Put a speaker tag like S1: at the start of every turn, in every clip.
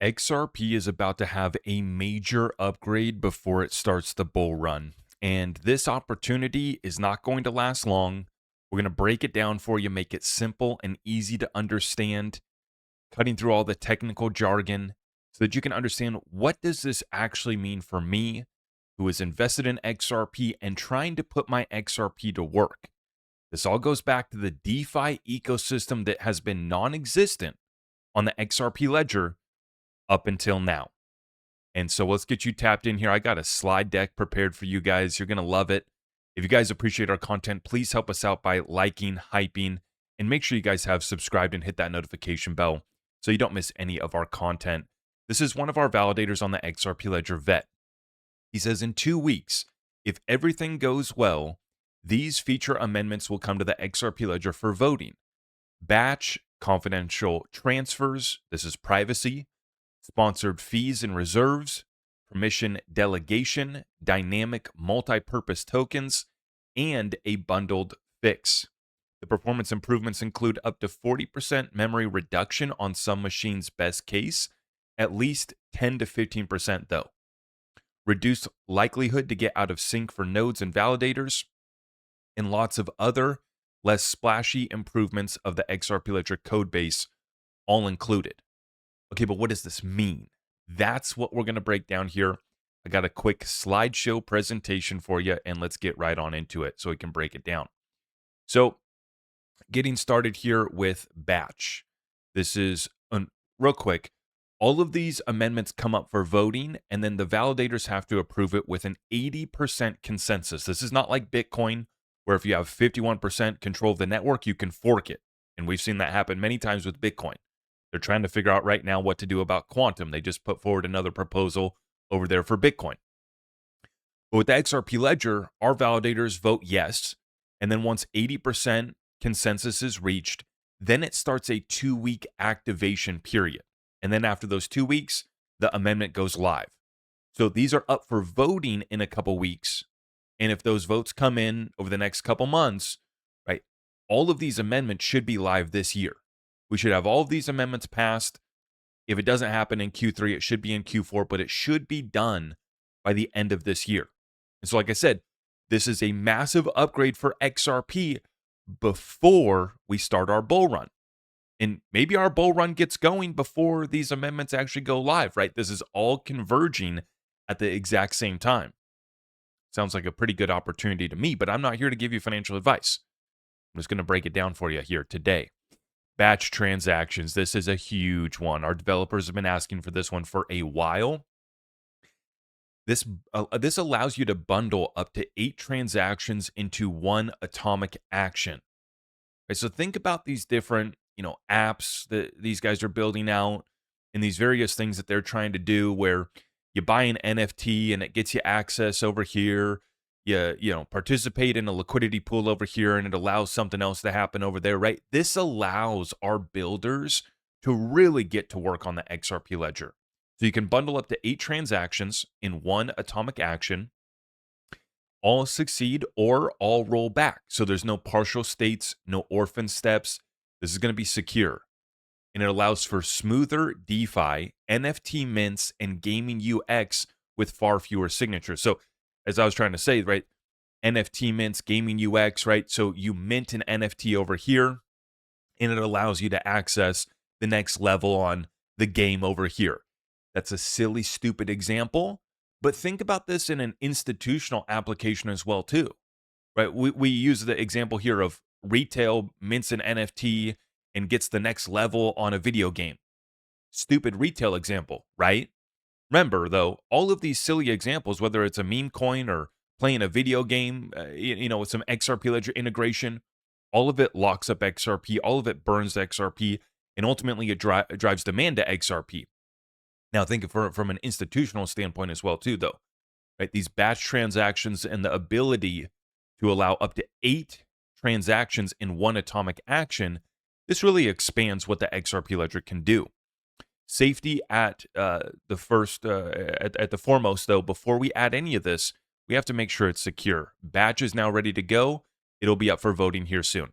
S1: XRP is about to have a major upgrade before it starts the bull run. And this opportunity is not going to last long. We're going to break it down for you, make it simple and easy to understand, cutting through all the technical jargon so that you can understand what does this actually mean for me who is invested in XRP and trying to put my XRP to work. This all goes back to the DeFi ecosystem that has been non-existent on the XRP ledger up until now. And so let's get you tapped in here. I got a slide deck prepared for you guys. You're going to love it. If you guys appreciate our content, please help us out by liking, hyping, and make sure you guys have subscribed and hit that notification bell so you don't miss any of our content. This is one of our validators on the XRP Ledger Vet. He says in 2 weeks, if everything goes well, these feature amendments will come to the XRP Ledger for voting. Batch, confidential transfers, this is privacy, sponsored fees and reserves, permission delegation, dynamic multi-purpose tokens, and a bundled fix. The performance improvements include up to 40% memory reduction on some machines' best case, at least 10 to 15% though. Reduced likelihood to get out of sync for nodes and validators, and lots of other less splashy improvements of the XRP Ledger code base all included. Okay, but what does this mean? That's what we're going to break down here. I got a quick slideshow presentation for you, and let's get right on into it so we can break it down. So, getting started here with batch. This is, real quick, all of these amendments come up for voting, and then the validators have to approve it with an 80% consensus. This is not like Bitcoin, where if you have 51% control of the network, you can fork it. And we've seen that happen many times with Bitcoin. They're trying to figure out right now what to do about quantum. They just put forward another proposal over there for Bitcoin. But with the XRP Ledger, our validators vote yes. And then once 80% consensus is reached, then it starts a 2-week activation period. And then after those 2 weeks, the amendment goes live. So these are up for voting in a couple weeks. And if those votes come in over the next couple months, right, all of these amendments should be live this year. We should have all of these amendments passed. If it doesn't happen in Q3, it should be in Q4, but it should be done by the end of this year. And so, like I said, this is a massive upgrade for XRP before we start our bull run. And maybe our bull run gets going before these amendments actually go live, right? This is all converging at the exact same time. Sounds like a pretty good opportunity to me, but I'm not here to give you financial advice. I'm just going to break it down for you here today. Batch transactions. This is a huge one. Our developers have been asking for this one for a while. This allows you to bundle up to 8 transactions into one atomic action. Right, so think about these different, apps that these guys are building out and these various things that they're trying to do where you buy an NFT and it gets you access over here. You participate in a liquidity pool over here and it allows something else to happen over there, right? This allows our builders to really get to work on the XRP ledger. So you can bundle up to 8 transactions in one atomic action, all succeed or all roll back. So there's no partial states, no orphan steps. This is going to be secure. And it allows for smoother DeFi, NFT mints, and gaming UX with far fewer signatures. So as I was trying to say, right, NFT mints, gaming UX, right? So you mint an NFT over here, and it allows you to access the next level on the game over here. That's a silly, stupid example, but think about this in an institutional application as well, too, right? We use the example here of retail mints an NFT and gets the next level on a video game. Stupid retail example, right? Remember, though, all of these silly examples, whether it's a meme coin or playing a video game, with some XRP ledger integration, all of it locks up XRP, all of it burns XRP, and ultimately it drives demand to XRP. Now, think from an institutional standpoint as well, too, though, right? These batch transactions and the ability to allow up to 8 transactions in one atomic action, this really expands what the XRP ledger can do. Safety at the foremost, though. Before we add any of this, we have to make sure it's secure. Batch is now ready to go. It'll be up for voting here soon.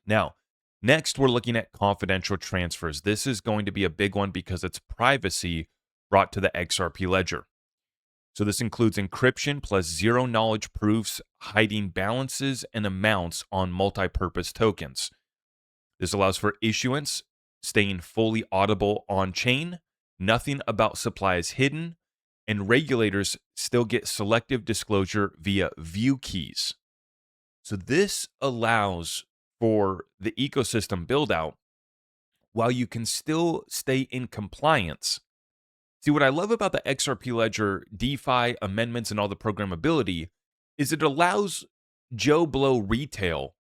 S1: Now, Next, we're looking at confidential transfers. This is going to be a big one because it's privacy brought to the XRP ledger. So this includes encryption plus zero knowledge proofs hiding balances and amounts on multipurpose tokens. This allows for issuance, staying fully audible on chain, nothing about supply is hidden, and regulators still get selective disclosure via view keys. So this allows for the ecosystem build out while you can still stay in compliance. See, what I love about the XRP Ledger DeFi amendments and all the programmability is it allows Joe Blow retail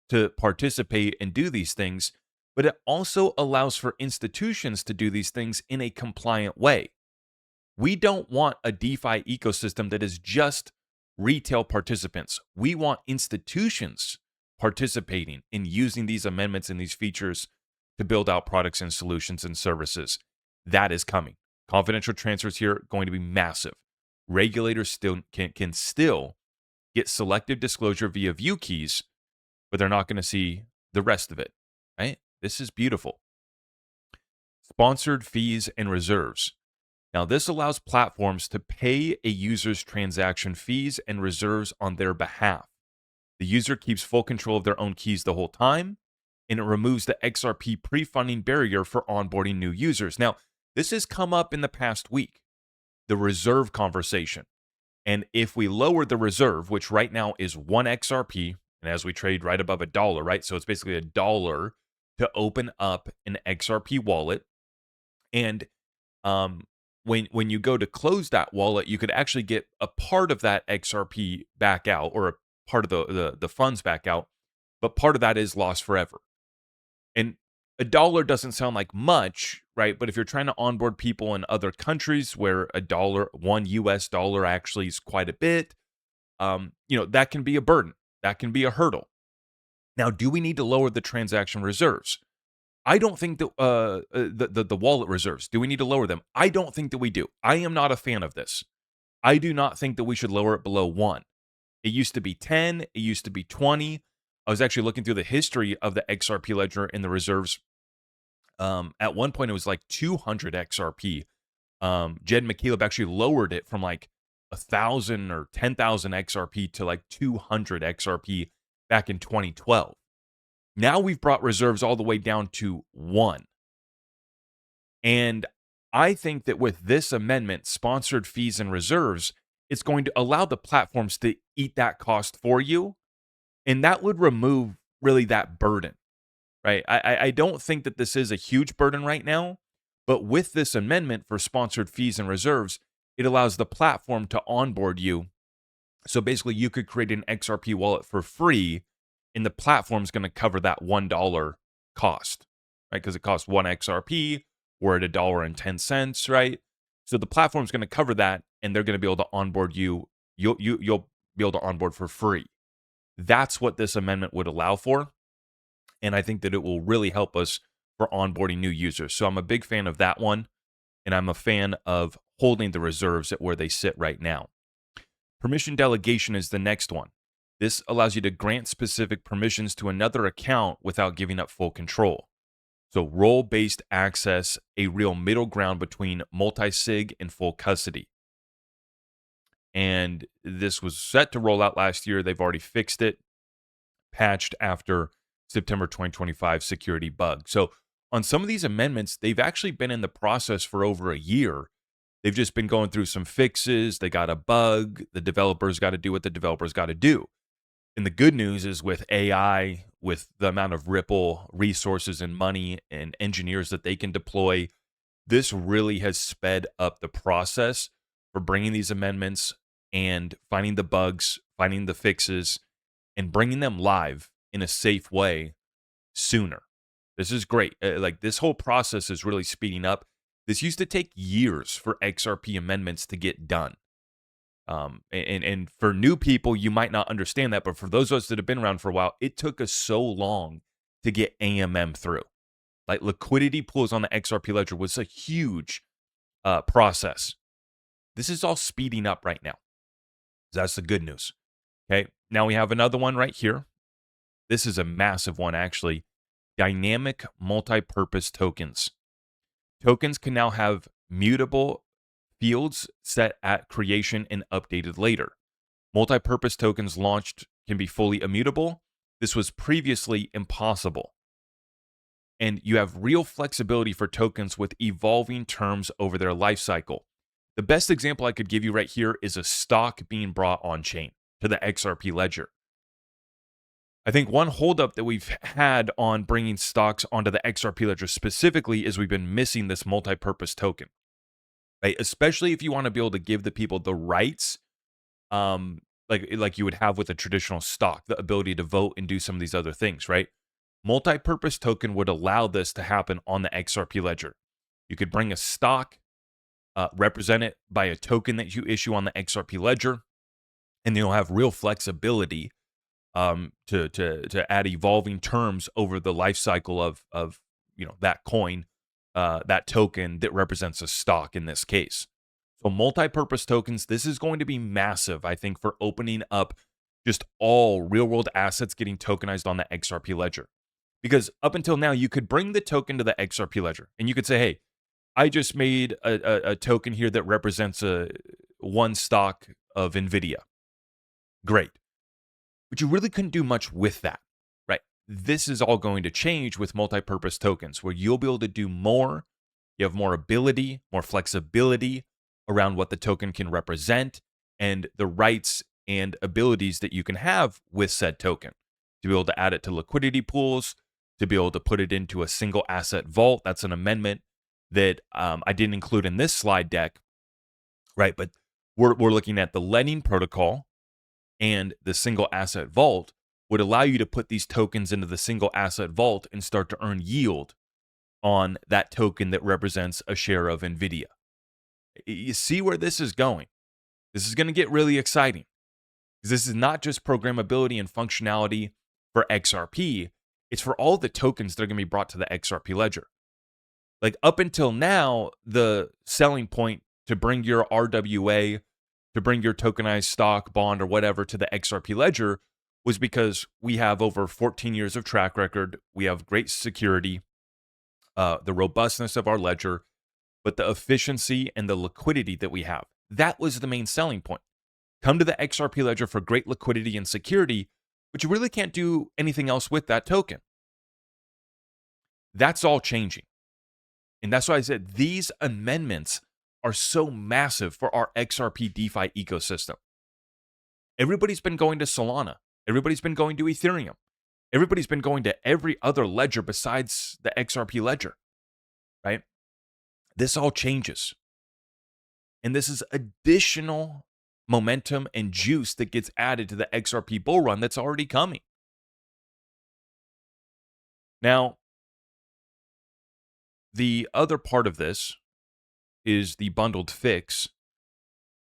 S1: to participate and do these things, but it also allows for institutions to do these things in a compliant way. We don't want a DeFi ecosystem that is just retail participants. We want institutions participating in using these amendments and these features to build out products and solutions and services. That is coming. Confidential transfers here are going to be massive. Regulators still can still get selective disclosure via view keys, but they're not going to see the rest of it, right? This is beautiful. Sponsored fees and reserves. Now, this allows platforms to pay a user's transaction fees and reserves on their behalf. The user keeps full control of their own keys the whole time, and it removes the XRP pre-funding barrier for onboarding new users. Now, this has come up in the past week, the reserve conversation. And if we lower the reserve, which right now is 1 XRP, and as we trade right above $1, right? So it's basically $1 to open up an XRP wallet. And when you go to close that wallet, you could actually get a part of that XRP back out, or a part of the funds back out, but part of that is lost forever. And $1 doesn't sound like much, right? But if you're trying to onboard people in other countries where $1 US dollar actually is quite a bit, that can be a burden. That can be a hurdle. Now, do we need to lower the transaction reserves? I don't think that the wallet reserves, do we need to lower them? I don't think that we do. I am not a fan of this. I do not think that we should lower it below 1. It used to be 10. It used to be 20. I was actually looking through the history of the XRP ledger and the reserves. At one point, it was like 200 XRP. Jed McCaleb actually lowered it from like 1,000 or 10,000 XRP to like 200 XRP back in 2012. Now we've brought reserves all the way down to 1. And I think that with this amendment, sponsored fees and reserves, it's going to allow the platforms to eat that cost for you. And that would remove really that burden, right? I don't think that this is a huge burden right now, but with this amendment for sponsored fees and reserves, it allows the platform to onboard you. So basically, you could create an XRP wallet for free, and the platform's going to cover that $1 cost, right? Because it costs 1 XRP. We're at $1.10, right? So the platform's going to cover that, and they're going to be able to onboard you. You'll be able to onboard for free. That's what this amendment would allow for. And I think that it will really help us for onboarding new users. So I'm a big fan of that one. And I'm a fan of holding the reserves at where they sit right now. Permission delegation is the next one. This allows you to grant specific permissions to another account without giving up full control. So role-based access, a real middle ground between multi-sig and full custody. And this was set to roll out last year. They've already fixed it, patched after September 2025 security bug. So on some of these amendments, they've actually been in the process for over a year. They've just been going through some fixes. They got a bug. The developers got to do what the developers got to do. And the good news is with AI, with the amount of Ripple resources and money and engineers that they can deploy, this really has sped up the process for bringing these amendments and finding the bugs, finding the fixes, and bringing them live in a safe way sooner. This is great. Like this whole process is really speeding up. This used to take years for XRP amendments to get done. And for new people, you might not understand that, but for those of us that have been around for a while, it took us so long to get AMM through. Like liquidity pools on the XRP ledger was a huge process. This is all speeding up right now. That's the good news. Okay, now we have another one right here. This is a massive one, actually. dynamic multi-purpose tokens. Tokens can now have mutable fields set at creation and updated later. Multi-purpose tokens launched can be fully immutable. This was previously impossible. And you have real flexibility for tokens with evolving terms over their life cycle. The best example I could give you right here is a stock being brought on chain to the XRP ledger. I think one holdup that we've had on bringing stocks onto the XRP ledger specifically is we've been missing this multi-purpose token, right? Especially if you want to be able to give the people the rights, like you would have with a traditional stock, the ability to vote and do some of these other things, right? Multi-purpose token would allow this to happen on the XRP ledger. You could bring a stock, represent it by a token that you issue on the XRP ledger, and you'll have real flexibility to add evolving terms over the life cycle of that coin, that token that represents a stock in this case. So multi-purpose tokens, this is going to be massive, I think, for opening up just all real-world assets getting tokenized on the XRP ledger. Because up until now, you could bring the token to the XRP ledger, and you could say, hey, I just made a token here that represents one stock of NVIDIA. Great. But you really couldn't do much with that, right? This is all going to change with multi-purpose tokens, where you'll be able to do more. You have more ability, more flexibility around what the token can represent and the rights and abilities that you can have with said token. To be able to add it to liquidity pools, to be able to put it into a single asset vault. That's an amendment that I didn't include in this slide deck, right? But we're looking at the lending protocol, and the single asset vault would allow you to put these tokens into the single asset vault and start to earn yield on that token that represents a share of NVIDIA. You see where this is going. This is going to get really exciting, because this is not just programmability and functionality for XRP. It's for all the tokens that are going to be brought to the XRP ledger. Like up until now, the selling point to bring your RWA, to bring your tokenized stock, bond, or whatever to the XRP ledger was because we have over 14 years of track record. We have great security, the robustness of our ledger, but the efficiency and the liquidity that we have. That was the main selling point. Come to the XRP ledger for great liquidity and security, but you really can't do anything else with that token. That's all changing. And that's why I said these amendments are so massive for our XRP DeFi ecosystem. Everybody's been going to Solana. Everybody's been going to Ethereum. Everybody's been going to every other ledger besides the XRP ledger, right? This all changes. And this is additional momentum and juice that gets added to the XRP Bullrun that's already coming. Now, the other part of this is the bundled fix,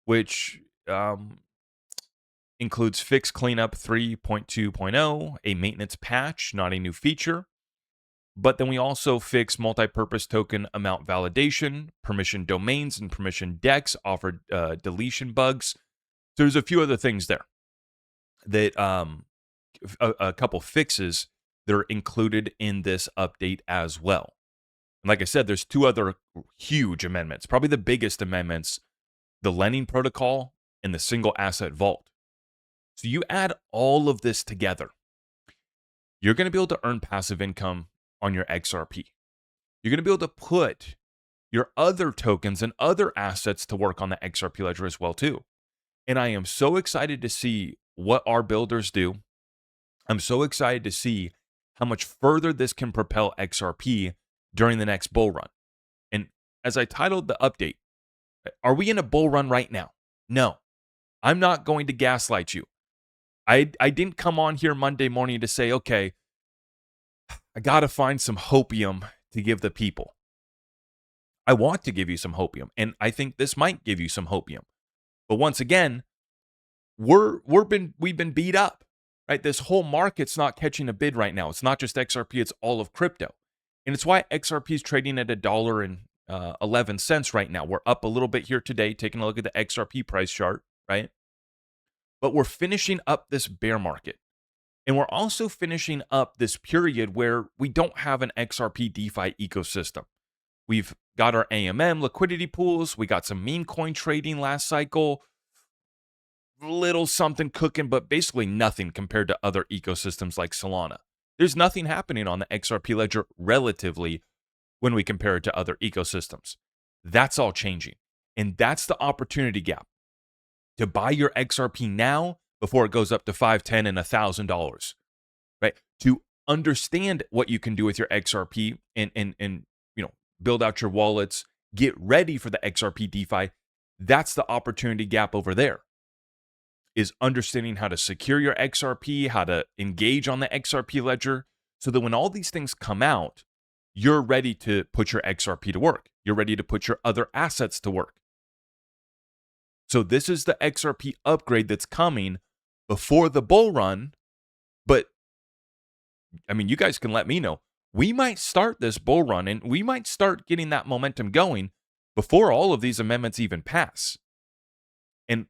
S1: which includes Fix Cleanup 3.2.0, a maintenance patch, not a new feature. But then we also fix multi-purpose token amount validation, permission domains, and permission decks offer deletion bugs. So there's a few other things there that a couple fixes that are included in this update as well. And like I said, there's two other huge amendments. Probably the biggest amendments, the lending protocol and the single asset vault. So you add all of this together, you're going to be able to earn passive income on your XRP. You're going to be able to put your other tokens and other assets to work on the XRP ledger as well too. And I am so excited to see what our builders do. I'm so excited to see how much further this can propel XRP during the next bull run. And as I titled the update, are we in a bull run right now? No, I'm not going to gaslight you. I didn't come on here Monday morning to say, okay, I got to find some hopium to give the people. I want to give you some hopium, and I think this might give you some hopium. But once again, we've been beat up, right? This whole market's not catching a bid right now. It's not just XRP, it's all of crypto. And it's why XRP is trading at $1.11 right now. We're up a little bit here today, taking a look at the XRP price chart, right? But we're finishing up this bear market. And we're also finishing up this period where we don't have an XRP DeFi ecosystem. We've got our AMM liquidity pools. We got some meme coin trading last cycle. Little something cooking, but basically nothing compared to other ecosystems like Solana. There's nothing happening on the XRP ledger relatively when we compare it to other ecosystems. That's all changing. And that's the opportunity gap to buy your XRP now before it goes up to $5, $10, and $1,000, right? To understand what you can do with your XRP and build out your wallets, get ready for the XRP DeFi. That's the opportunity gap over there, is understanding how to secure your XRP, how to engage on the XRP ledger, so that when all these things come out, you're ready to put your XRP to work. You're ready to put your other assets to work. So this is the XRP upgrade that's coming before the bull run. But I mean, you guys can let me know. We might start this bull run and we might start getting that momentum going before all of these amendments even pass. And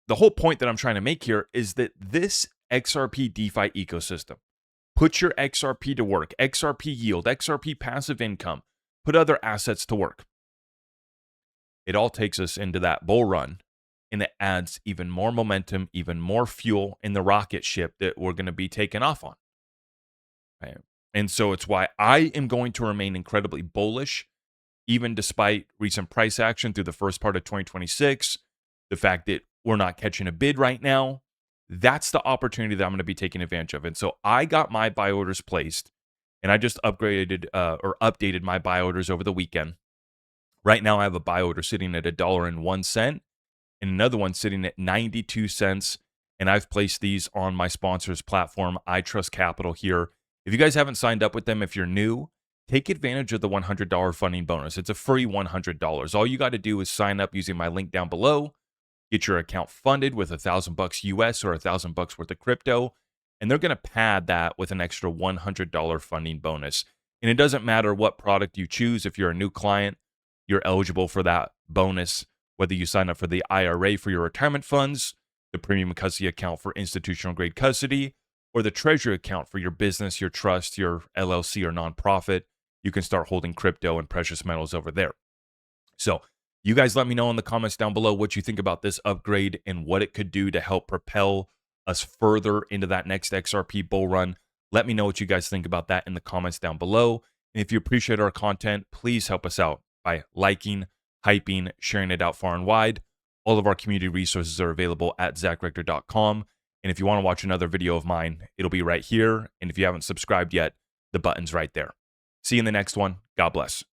S1: the whole point that I'm trying to make here is that this XRP DeFi ecosystem, put your XRP to work, XRP yield, XRP passive income, put other assets to work. It all takes us into that bull run, and it adds even more momentum, even more fuel in the rocket ship that we're going to be taking off on. Right? And so it's why I am going to remain incredibly bullish, even despite recent price action through the first part of 2026, the fact that we're not catching a bid right now. That's the opportunity that I'm going to be taking advantage of. And so I got my buy orders placed, and I just updated my buy orders over the weekend. Right now, I have a buy order sitting at $1.01 and another one sitting at 92 cents. And I've placed these on my sponsor's platform, I Trust Capital here. If you guys haven't signed up with them, if you're new, take advantage of the $100 funding bonus. It's a free $100. All you got to do is sign up using my link down below. Get your account funded with $1,000 US or $1,000 worth of crypto, and they're going to pad that with an extra $100 funding bonus. And it doesn't matter what product you choose. If you're a new client, you're eligible for that bonus, whether you sign up for the IRA for your retirement funds, the premium custody account for institutional grade custody, or the treasury account for your business, your trust, your LLC or nonprofit. You can start holding crypto and precious metals over there. So you guys let me know in the comments down below what you think about this upgrade and what it could do to help propel us further into that next XRP bull run. Let me know what you guys think about that in the comments down below. And if you appreciate our content, please help us out by liking, hyping, sharing it out far and wide. All of our community resources are available at zachrector.com. And if you want to watch another video of mine, it'll be right here. And if you haven't subscribed yet, the button's right there. See you in the next one. God bless.